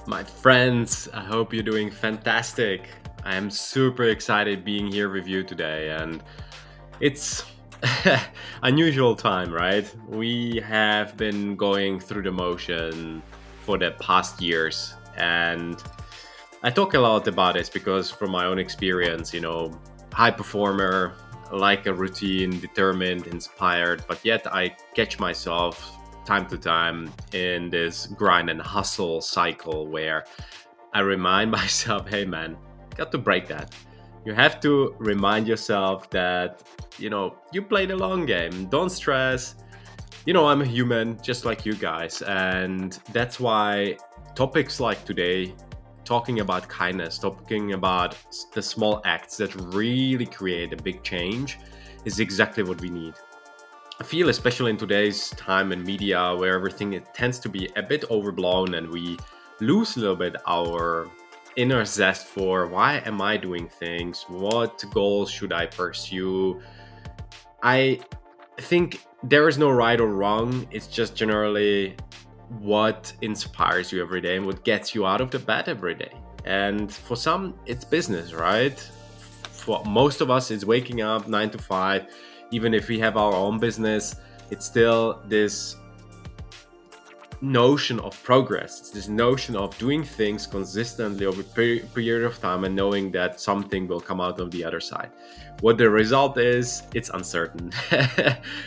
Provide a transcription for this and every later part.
My friends, I hope you're doing fantastic. I am super excited being here with you today, and it's unusual time, right? We have been going through the motion for the past years, and I talk a lot about this because from my own experience, high performer, like a routine, determined, inspired, but yet I catch myself time to time in this grind and hustle cycle where I remind myself, hey man, got to break that. You have to remind yourself that, you play the long game. Don't stress. I'm a human just like you guys. And that's why topics like today, talking about kindness, talking about the small acts that really create a big change, is exactly what we need. I feel, especially in today's time and media, where everything it tends to be a bit overblown and we lose a little bit our inner zest for why am I doing things? What goals should I pursue? I think there is no right or wrong. It's just generally what inspires you every day and what gets you out of the bed every day. And for some, it's business, right? For most of us, it's waking up 9 to 5. Even if we have our own business, it's still this notion of progress. It's this notion of doing things consistently over a period of time and knowing that something will come out of the other side. What the result is, it's uncertain.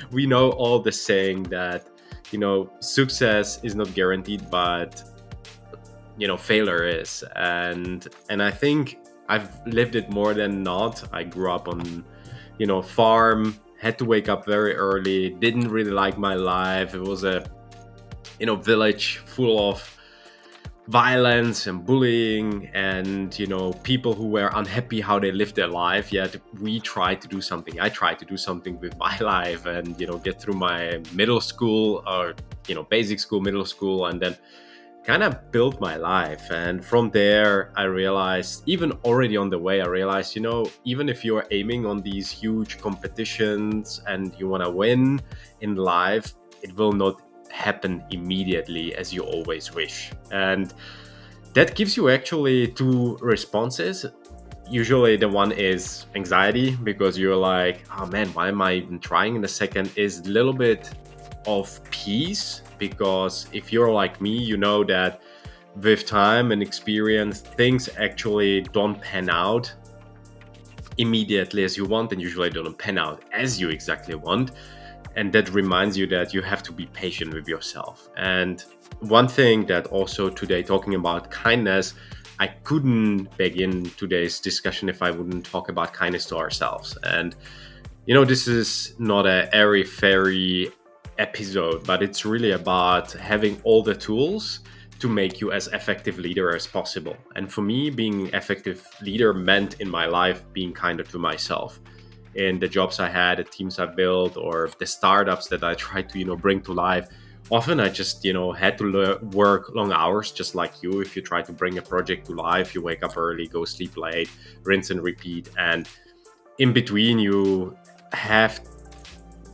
We know all the saying that, success is not guaranteed, but failure is. And I think I've lived it more than not. I grew up on, farm, had to wake up very early, didn't really like my life. It was a village full of violence and bullying and people who were unhappy how they lived their life, yet we tried to do something. I tried to do something with my life and get through my middle school, or basic school, middle school, and then kind of built my life. And from there I realized, even already on the way, I realized, even if you're aiming on these huge competitions and you want to win in life, it will not happen immediately as you always wish. And that gives you actually two responses. Usually the one is anxiety, because you're like, oh man, why am I even trying? And the second is a little bit of peace, because if you're like me, you know that with time and experience, things actually don't pan out immediately as you want, and usually don't pan out as you exactly want. And that reminds you that you have to be patient with yourself. And one thing that also today, talking about kindness, I couldn't begin today's discussion if I wouldn't talk about kindness to ourselves. And this is not a airy fairy episode, but it's really about having all the tools to make you as effective leader as possible. And for me, being effective leader meant in my life being kinder to myself. In the jobs I had, the teams I built, or the startups that I tried to bring to life, often I just had to work long hours, just like you. If you try to bring a project to life, you wake up early, go sleep late, rinse and repeat. And in between, you have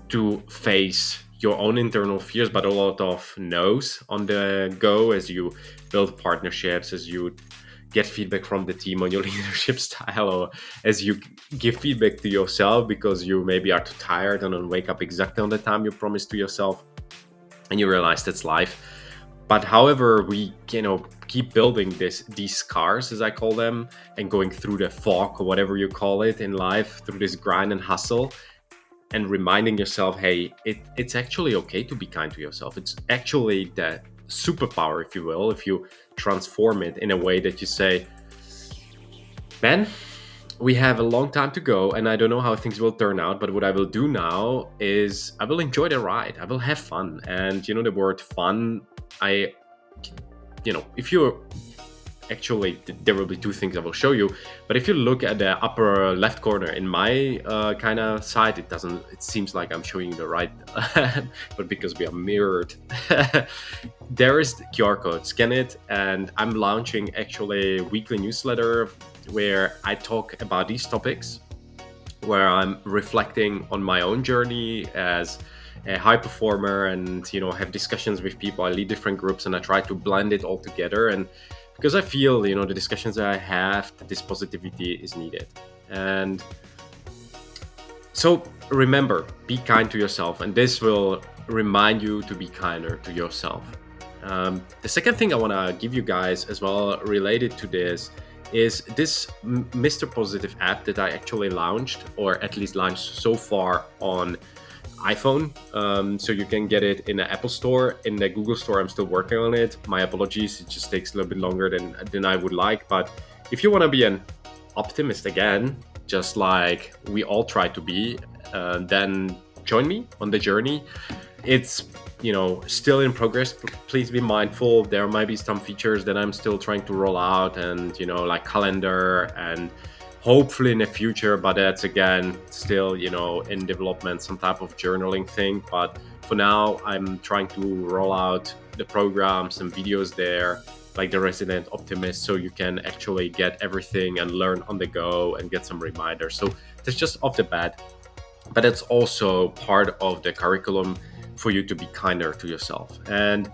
to face your own internal fears, but a lot of no's on the go as you build partnerships, as you get feedback from the team on your leadership style, or as you give feedback to yourself because you maybe are too tired and don't wake up exactly on the time you promised to yourself, and you realize that's life. But however, we keep building these scars, as I call them, and going through the fog or whatever you call it in life, through this grind and hustle, and reminding yourself, hey, it's actually okay to be kind to yourself. It's actually the superpower, if you will, if you transform it in a way that you say, Ben, we have a long time to go and I don't know how things will turn out, but what I will do now is I will enjoy the ride. I will have fun. And the word fun, if you're actually, there will be two things I will show you, but if you look at the upper left corner in my kind of side, it seems like I'm showing you the right, but because we are mirrored, there is the QR code. Scan it, and I'm launching actually a weekly newsletter where I talk about these topics, where I'm reflecting on my own journey as a high performer, and have discussions with people. I lead different groups and I try to blend it all together. And because I feel, the discussions that I have, that this positivity is needed. And so remember, be kind to yourself, and this will remind you to be kinder to yourself. The second thing I want to give you guys as well related to this is this Mr. Positive app that I actually launched, or at least launched so far on iPhone. So you can get it in the Apple Store. In the Google Store, I'm still working on it. My apologies, it just takes a little bit longer than I would like. But if you want to be an optimist again, just like we all try to be, then join me on the journey. It's still in progress. Please be mindful. There might be some features that I'm still trying to roll out, and like calendar, and hopefully in the future, but that's again still in development, some type of journaling thing. But for now, I'm trying to roll out the program, some videos there, like the Resident Optimist, so you can actually get everything and learn on the go and get some reminders. So that's just off the bat, but it's also part of the curriculum for you to be kinder to yourself. And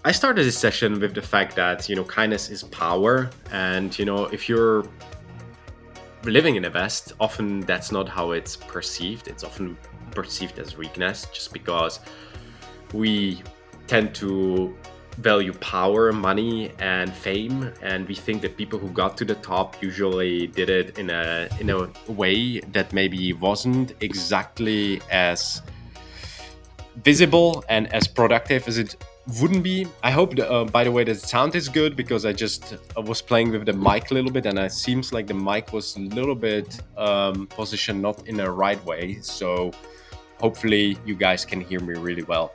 I started this session with the fact that kindness is power, and if you're living in the West, often that's not how it's perceived. It's often perceived as weakness, just because we tend to value power, money, and fame, and we think that people who got to the top usually did it in a way that maybe wasn't exactly as visible and as productive as it wouldn't be. I hope, by the way, the sound is good, because I was playing with the mic a little bit, and it seems like the mic was a little bit positioned not in the right way. So hopefully you guys can hear me really well,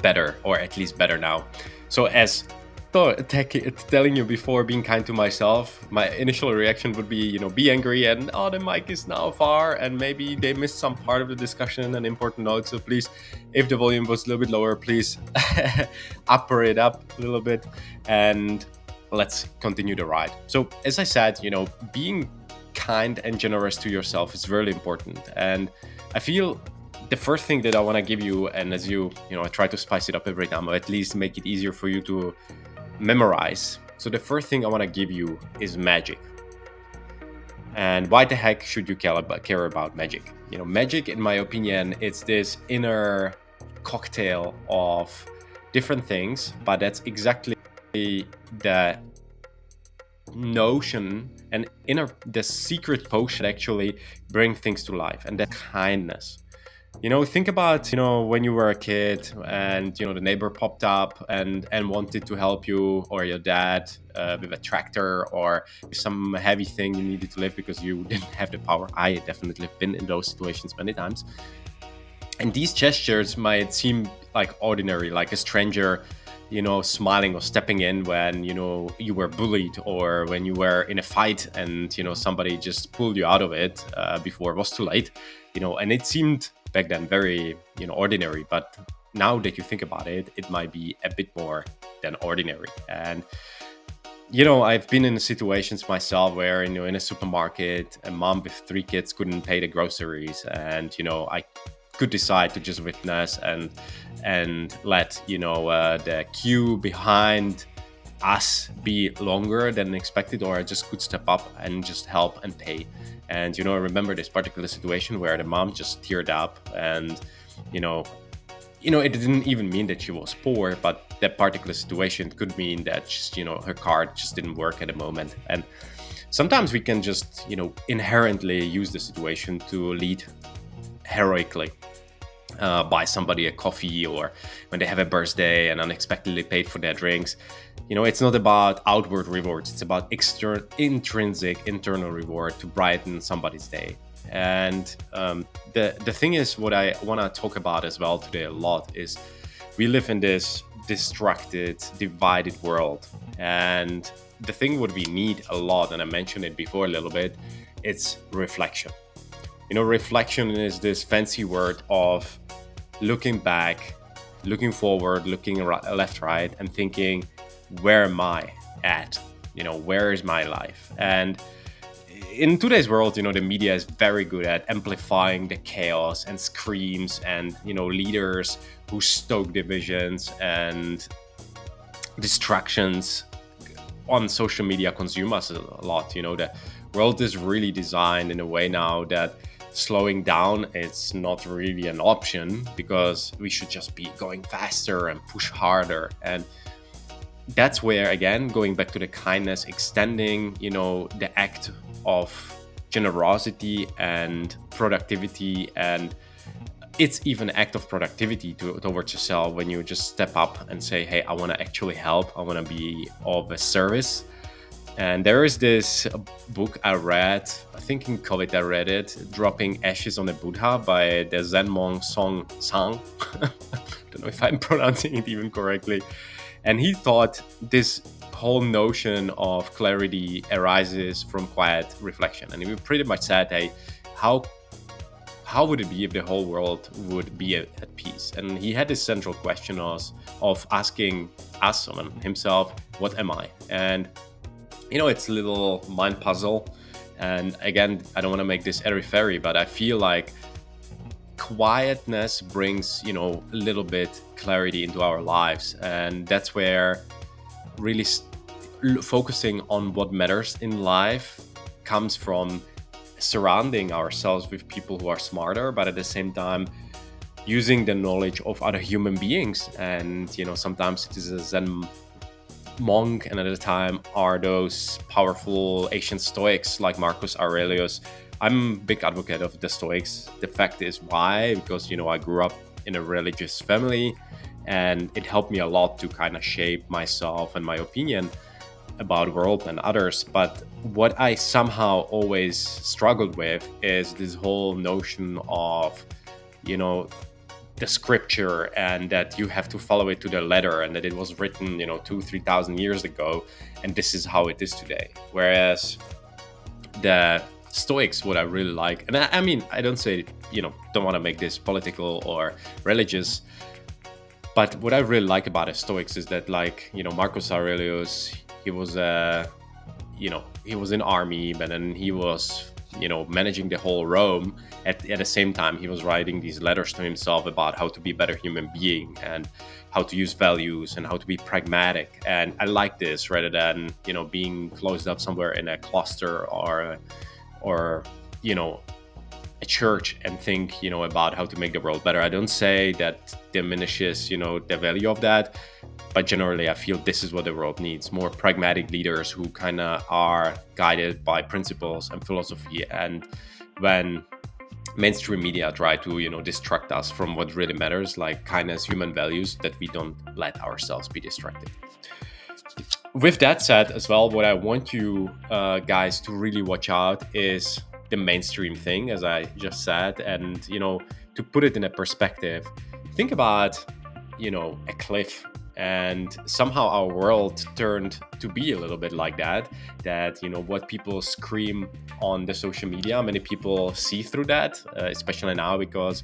better, or at least better now. So as telling you before, being kind to myself, my initial reaction would be, be angry and, oh, the mic is now far, and maybe they missed some part of the discussion, an important note. So please, if the volume was a little bit lower, please upper it up a little bit, and let's continue the ride. So as I said, being kind and generous to yourself is really important. And I feel the first thing that I want to give you, and as I try to spice it up every time, or at least make it easier for you to memorize. So the first thing I want to give you is magic. And why the heck should you care about magic? Magic, in my opinion, it's this inner cocktail of different things, but that's exactly the notion and the secret potion that actually bring things to life, and that's kindness. Think about, when you were a kid, and, the neighbor popped up and wanted to help you, or your dad with a tractor, or some heavy thing you needed to lift because you didn't have the power. I definitely have been in those situations many times. And these gestures might seem like ordinary, like a stranger, smiling or stepping in when, you were bullied, or when you were in a fight and, somebody just pulled you out of it before it was too late, and it seemed back then very, ordinary. But now that you think about it, it might be a bit more than ordinary. And, I've been in situations myself where, in a supermarket, a mom with 3 kids couldn't pay the groceries. And, I could decide to just witness and let, the queue behind us be longer than expected, or I just could step up and just help and pay. And I remember this particular situation where the mom just teared up, and it didn't even mean that she was poor, but that particular situation could mean that just, her card just didn't work at the moment. And sometimes we can just inherently use the situation to lead heroically. Buy somebody a coffee, or when they have a birthday and unexpectedly paid for their drinks. It's not about outward rewards, it's about intrinsic internal reward to brighten somebody's day. And the thing is, what I want to talk about as well today a lot is, we live in this distracted, divided world. And the thing what we need a lot, and I mentioned it before a little bit, it's reflection. Reflection is this fancy word of looking back, looking forward, looking left, right, and thinking, where am I at? Where is my life? And in today's world, the media is very good at amplifying the chaos and screams and, leaders who stoke divisions and distractions on social media consume us a lot. The world is really designed in a way now that slowing down it's not really an option, because we should just be going faster and push harder. And that's where, again, going back to the kindness, extending the act of generosity and productivity, and it's even an act of productivity towards yourself when you just step up and say, hey, I want to actually help, I want to be of a service. And there is this book I read, I think in COVID I read it, Dropping Ashes on the Buddha by the Zen monk Song Sang. Don't know if I'm pronouncing it even correctly. And he thought this whole notion of clarity arises from quiet reflection. And he pretty much said, hey, how would it be if the whole world would be at peace? And he had this central question of asking us, himself, what am I? And it's a little mind puzzle. And again, I don't want to make this airy-fairy, but I feel like quietness brings, a little bit clarity into our lives. And that's where really focusing on what matters in life comes from surrounding ourselves with people who are smarter, but at the same time using the knowledge of other human beings. And sometimes it is a Zen monk, and at the time are those powerful ancient Stoics like Marcus Aurelius. I'm a big advocate of the Stoics. The fact is, why? Because I grew up in a religious family, and it helped me a lot to kind of shape myself and my opinion about the world and others. But what I somehow always struggled with is this whole notion of the scripture, and that you have to follow it to the letter, and that it was written 2,000-3,000 years ago, and this is how it is today. Whereas the Stoics, what I really like, and I mean, I don't say don't want to make this political or religious, but what I really like about the Stoics is that, like, Marcus Aurelius, he was he was in army, but then he was managing the whole Rome. At the same time, he was writing these letters to himself about how to be a better human being, and how to use values, and how to be pragmatic. And I like this, rather than being closed up somewhere in a cluster or a church, and think about how to make the world better. I don't say that diminishes the value of that, but generally I feel this is what the world needs: more pragmatic leaders who kind of are guided by principles and philosophy. And when mainstream media try to distract us from what really matters, like kindness, human values, that we don't let ourselves be distracted. With that said as well, what I want you guys to really watch out is the mainstream thing, as I just said. And to put it in a perspective, think about a cliff, and somehow our world turned to be a little bit like that what people scream on the social media, many people see through that, especially now, because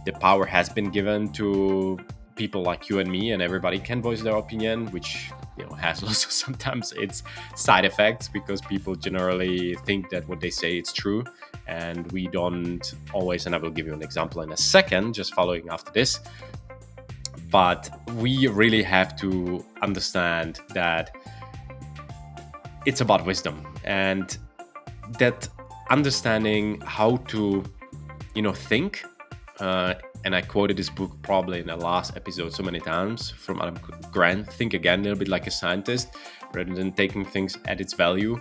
the power has been given to people like you and me, and everybody can voice their opinion, which has also sometimes its side effects, because people generally think that what they say is true, and we don't always. And I will give you an example in a second, just following after this. But we really have to understand that it's about wisdom, and that understanding how to think. And I quoted this book probably in the last episode so many times, from Adam Grant. Think again, a little bit like a scientist, rather than taking things at its value,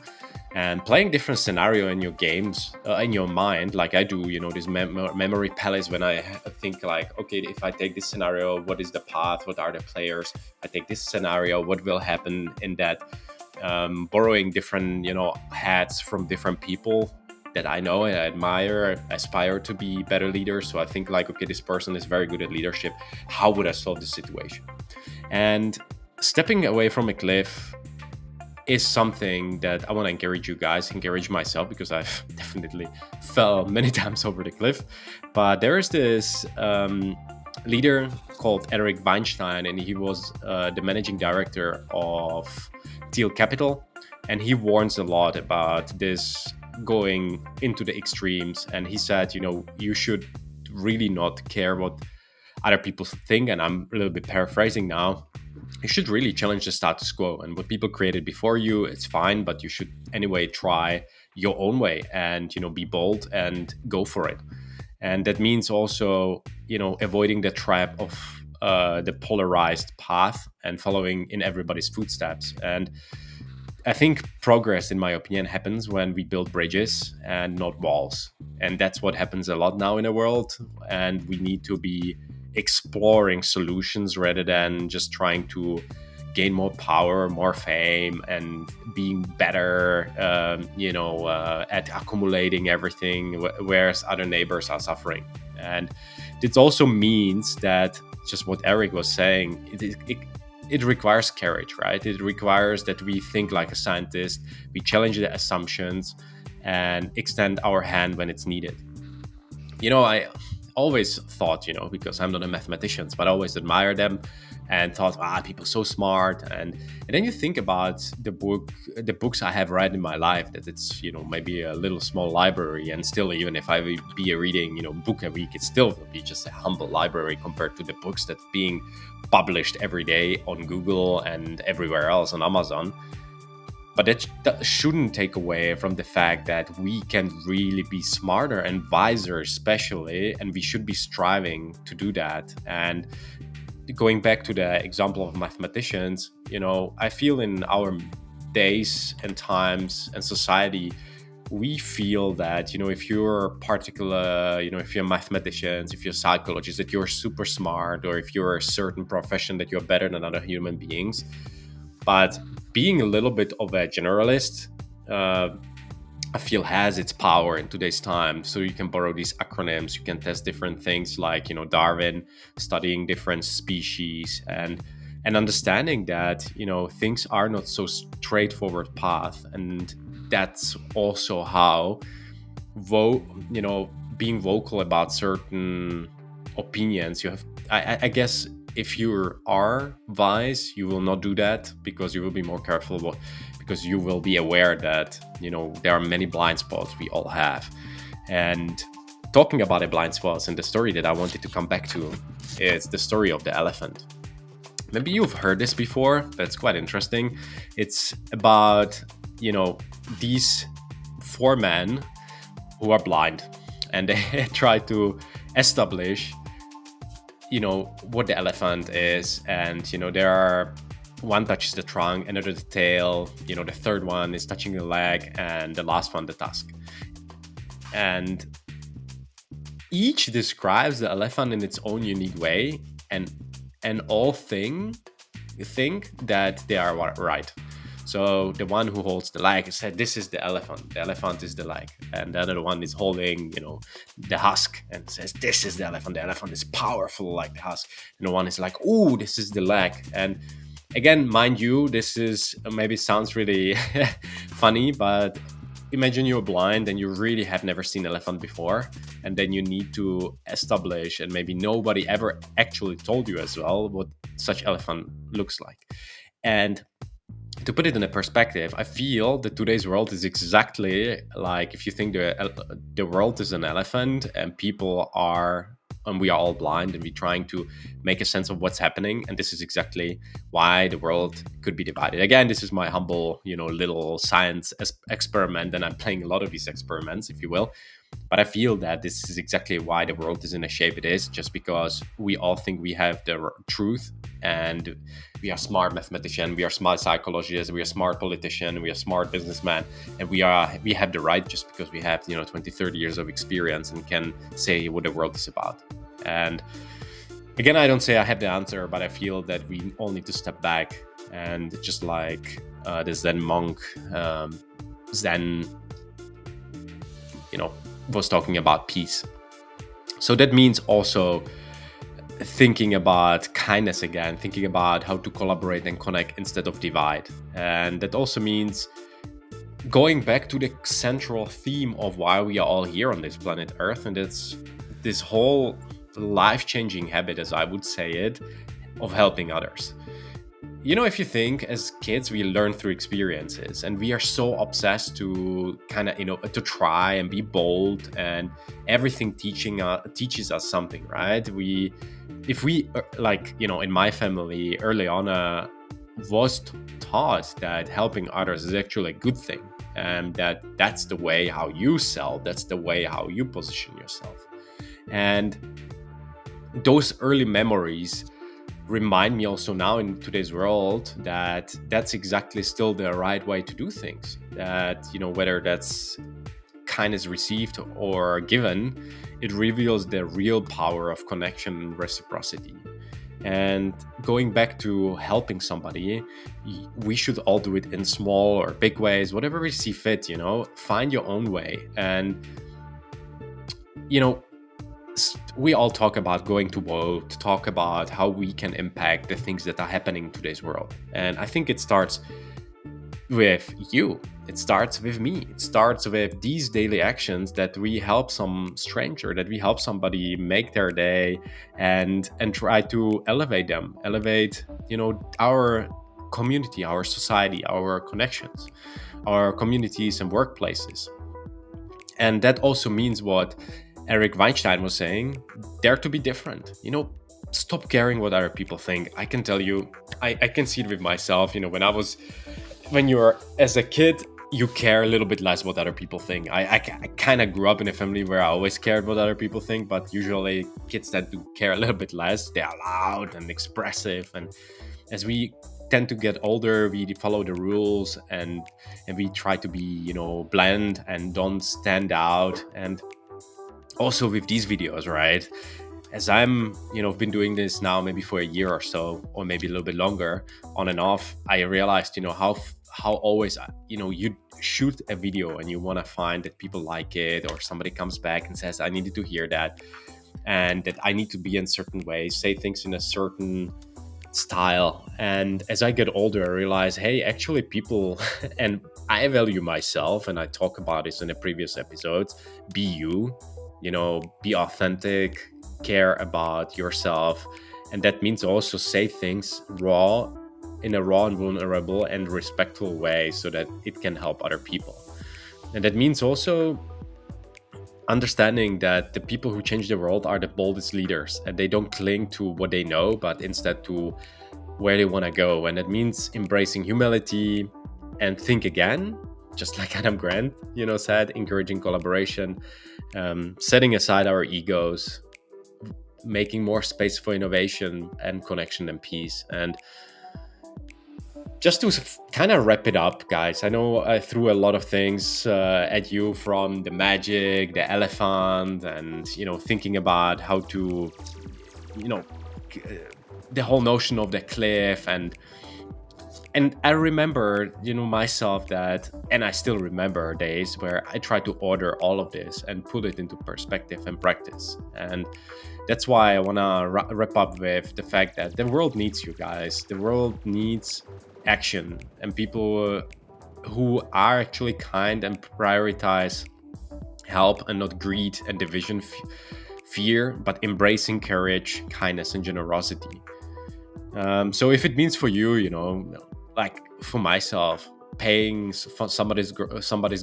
and playing different scenario in your games, in your mind, like I do. This memory palace, when I think like, okay, if I take this scenario, what is the path? What are the players? I take this scenario, what will happen in that? Borrowing different hats from different people that I know and I admire, aspire to be better leaders. So I think like, okay, this person is very good at leadership. How would I solve this situation? And stepping away from a cliff is something that I want to encourage myself, because I've definitely fell many times over the cliff. But there is this leader called Eric Weinstein, and he was the managing director of Teal Capital. And he warns a lot about this going into the extremes. And he said, you should really not care what other people think. And I'm a little bit paraphrasing now. you should really challenge the status quo. And what people created before you, it's fine, but you should anyway try your own way and, be bold and go for it. And that means also, avoiding the trap of the polarized path and following in everybody's footsteps. And I think progress, in my opinion, happens when we build bridges and not walls. And that's what happens a lot now in the world. And we need to be exploring solutions rather than just trying to gain more power, more fame, and being better, at accumulating everything, whereas other neighbors are suffering. And this also means that, just what Eric was saying, it requires courage, right? It requires that we think like a scientist, we challenge the assumptions, and extend our hand when it's needed. I always thought, because I'm not a mathematician, but I always admire them and thought, people so smart. And then you think about the books I have read in my life, that it's, maybe a little small library. And still, even if I would be reading, book a week, it still will be just a humble library compared to the books that being published every day on Google and everywhere else on Amazon. But that shouldn't take away from the fact that we can really be smarter and wiser, especially, and we should be striving to do that. And going back to the example of mathematicians, I feel in our days and times and society, we feel that, if you're particular, if you're mathematicians, if you're psychologists, that you're super smart, or if you're a certain profession, that you're better than other human beings. But being a little bit of a generalist, I feel, has its power in today's time. So you can borrow these acronyms, you can test different things like, Darwin, studying different species, and understanding that, things are not so straightforward path. And that's also how, being vocal about certain opinions, you have, I guess, if you are wise, you will not do that, because you will be more careful, because you will be aware that, there are many blind spots we all have. And talking about the blind spots, and the story that I wanted to come back to is the story of the elephant. Maybe you've heard this before, but it's quite interesting. It's about, these four men who are blind, and they try to establish, what the elephant is. And, there are, one touches the trunk, another the tail, the third one is touching the leg, and the last one the tusk. And each describes the elephant in its own unique way, and all think that they are right. So the one who holds the leg said, "This is the elephant is the leg," and the other one is holding, the husk, and says, "This is the elephant is powerful like the husk." And the one is like, "Ooh, this is the leg." And again, mind you, this is maybe sounds really funny, but imagine you're blind and you really have never seen an elephant before, and then you need to establish, and maybe nobody ever actually told you as well, what such elephant looks like. And to put it in a perspective, I feel that today's world is exactly like, if you think the world is an elephant, and we are all blind, and we're trying to make a sense of what's happening. And this is exactly why the world could be divided. Again, this is my humble, little science experiment, and I'm playing a lot of these experiments, if you will. But I feel that this is exactly why the world is in the shape it is, just because we all think we have the truth, and we are smart mathematician, we are smart psychologists, we are smart politician, we are smart businessman, and we have the right, just because we have 20, 30 years of experience and can say what the world is about. And again, I don't say I have the answer, but I feel that we all need to step back, and just like the Zen monk, Zen, was talking about peace. So that means also thinking about kindness again, thinking about how to collaborate and connect instead of divide. And that also means going back to the central theme of why we are all here on this planet Earth, and it's this whole life-changing habit, as I would say it, of helping others. if you think, as kids we learn through experiences, and we are so obsessed to kind of, to try and be bold, and everything teaches us something, right? If we like, in my family early on, was taught that helping others is actually a good thing, and that's the way how you sell, that's the way how you position yourself. And those early memories remind me also now in today's world that that's exactly still the right way to do things. That, whether that's kindness received or given, it reveals the real power of connection and reciprocity. And going back to helping somebody, we should all do it in small or big ways, whatever we see fit, find your own way. And, you know, we all talk about going to vote, talk about how we can impact the things that are happening in today's world. And I think it starts with you. It starts with me. It starts with these daily actions that we help some stranger, that we help somebody make their day, and try to elevate them, elevate, our community, our society, our connections, our communities and workplaces. And that also means what Eric Weinstein was saying, dare to be different. Stop caring what other people think. I can tell you, I can see it with myself. When you're as a kid, you care a little bit less what other people think. I kind of grew up in a family where I always cared what other people think, but usually kids that do care a little bit less, they are loud and expressive. And as we tend to get older, we follow the rules, and we try to be, bland and don't stand out. And also with these videos, right? As I'm, been doing this now maybe for a year or so, or maybe a little bit longer, on and off, I realized, how always, you shoot a video and you want to find that people like it, or somebody comes back and says, I needed to hear that, and that I need to be in certain ways, say things in a certain style. And as I get older, I realize, hey, actually people, and I value myself, and I talk about this in the previous episodes, be you, be authentic, care about yourself. And that means also say things in a raw and vulnerable and respectful way, so that it can help other people. And that means also understanding that the people who change the world are the boldest leaders, and they don't cling to what they know, but instead to where they want to go. And that means embracing humility and think again, just like Adam Grant, said, encouraging collaboration, setting aside our egos, making more space for innovation and connection and peace. And just to kind of wrap it up, guys, I know I threw a lot of things at you, from the magic, the elephant, and, thinking about how to, the whole notion of the cliff. And I remember, myself that, and I still remember days where I tried to order all of this and put it into perspective and practice. And that's why I want to wrap up with the fact that the world needs you guys. The world needs action, and people who are actually kind and prioritize help, and not greed and division, fear, but embracing courage, kindness, and generosity. So if it means for you, like for myself, paying for somebody's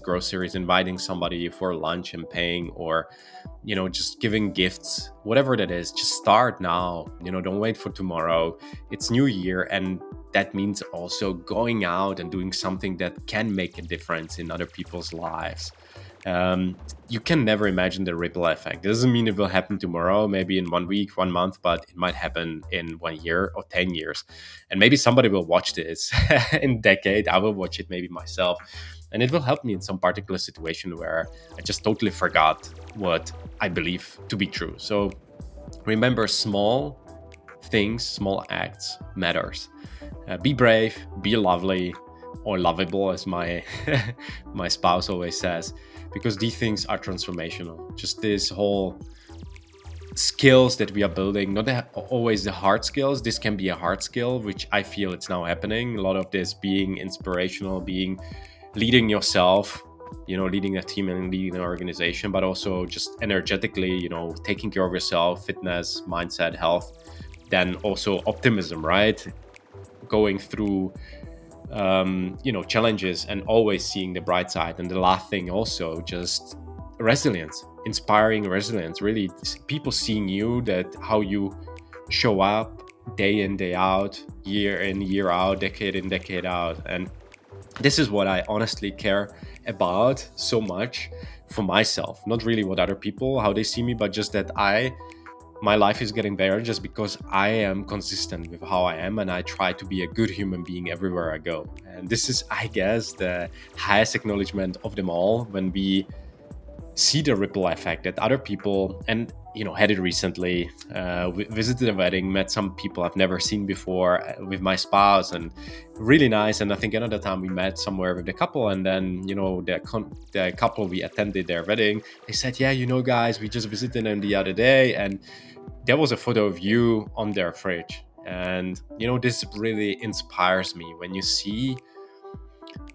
groceries, inviting somebody for lunch and paying, or just giving gifts, whatever that is, just start now. Don't wait for tomorrow. It's new year, and that means also going out and doing something that can make a difference in other people's lives. You can never imagine the ripple effect. It doesn't mean it will happen tomorrow, maybe in 1 week, 1 month, but it might happen in 1 year or 10 years. And maybe somebody will watch this in a decade. I will watch it maybe myself. And it will help me in some particular situation where I just totally forgot what I believe to be true. So remember, small things, small acts matters. Be brave, be lovely, or lovable, as my my spouse always says, because these things are transformational. Just this whole skills that we are building, not always the hard skills. This can be a hard skill, which I feel it's now happening. A lot of this being inspirational, being leading yourself, leading a team and leading an organization, but also just energetically, taking care of yourself, fitness, mindset, health, then also optimism, right? going through challenges and always seeing the bright side. And the last thing also, just resilience, inspiring resilience, really people seeing you, that how you show up day in, day out, year in, year out, decade in, decade out. And this is what I honestly care about so much for myself. Not really what other people, how they see me, but just that my life is getting better just because I am consistent with how I am, and I try to be a good human being everywhere I go. And this is, I guess, the highest acknowledgement of them all, when we see the ripple effect that other people, and had it recently, visited a wedding, met some people I've never seen before, with my spouse, and really nice. And I think another time we met somewhere with the couple, and then the couple, we attended their wedding, they said, yeah, guys, we just visited them the other day, and there was a photo of you on their fridge. And this really inspires me, when you see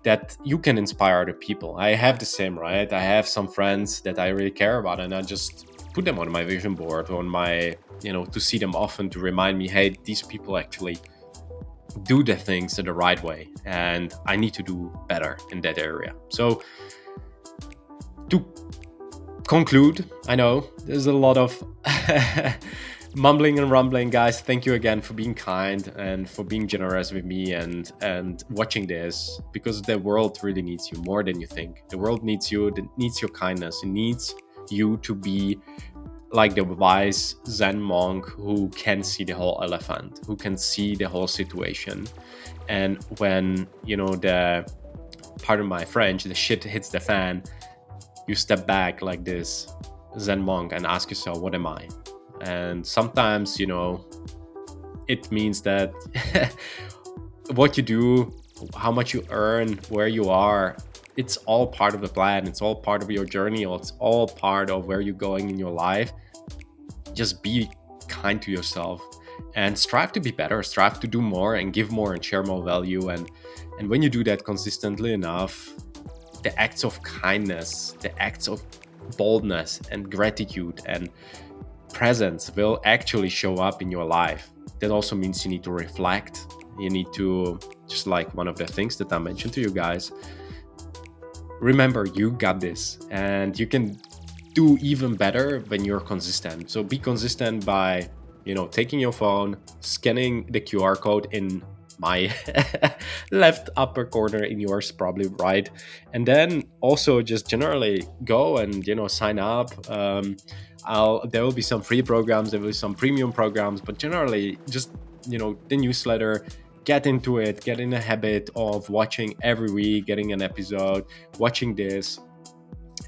that you can inspire other people. I have the same, right? I have some friends that I really care about, and I just put them on my vision board, on my, to see them often, to remind me, hey, these people actually do the things in the right way, and I need to do better in that area. So to conclude, I know there's a lot of mumbling and rumbling, guys. Thank you again for being kind and for being generous with me, and watching this, because the world really needs you more than you think. The world needs you. It needs your kindness. It needs you to be like the wise Zen monk who can see the whole elephant, who can see the whole situation. And when the, pardon my French, the shit hits the fan, you step back like this Zen monk and ask yourself, what am I? And sometimes, it means that what you do, how much you earn, where you are, it's all part of the plan. It's all part of your journey, or it's all part of where you're going in your life. Just be kind to yourself and strive to be better, strive to do more and give more and share more value. And when you do that consistently enough, the acts of kindness, the acts of boldness and gratitude and presence will actually show up in your life. That also means you need to reflect. You need to, just like one of the things that I mentioned to you guys, remember, you got this, and you can do even better when you're consistent. So be consistent by, taking your phone, scanning the QR code in my left upper corner, in yours probably right, and then also just generally go and sign up. There will be some free programs, there will be some premium programs, but generally just the newsletter. Get into it, get in a habit of watching every week, getting an episode, watching this.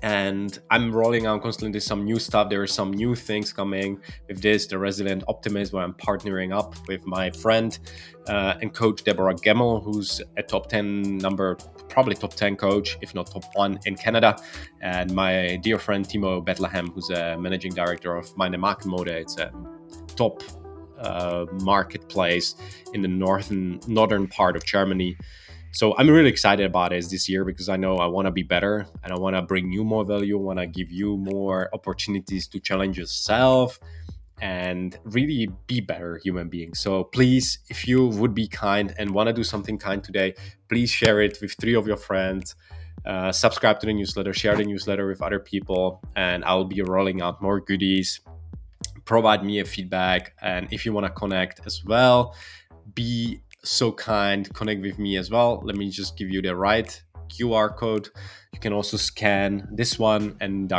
And I'm rolling out constantly some new stuff. There are some new things coming with this, the Resilient Optimist, where I'm partnering up with my friend and coach Deborah Gemmel, who's a top 10 probably top 10 coach, if not top 1 in Canada. And my dear friend Timo Bethlehem, who's a managing director of Meine Markenmode. It's a top marketplace in the northern part of Germany. So I'm really excited about it this year, because I know I want to be better, and I want to bring you more value. I want to give you more opportunities to challenge yourself and really be better human beings. So please, if you would be kind and want to do something kind today, please share it with 3 of your friends. Subscribe to the newsletter, share the newsletter with other people, and I'll be rolling out more goodies. Provide me a feedback, and if you want to connect as well, be so kind, connect with me as well. Let me just give you the right QR code. You can also scan this one, and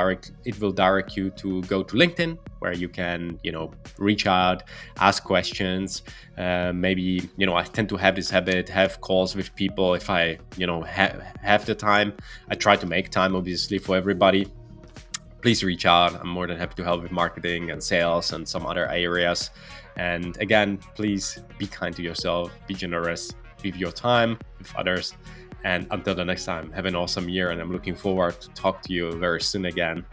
it will direct you to go to LinkedIn, where you can reach out, ask questions. Maybe I tend to have this habit, have calls with people if I have the time. I try to make time, obviously, for everybody. Please reach out. I'm more than happy to help with marketing and sales and some other areas. And again, please be kind to yourself, be generous with your time, with others. And until the next time, have an awesome year. And I'm looking forward to talk to you very soon again.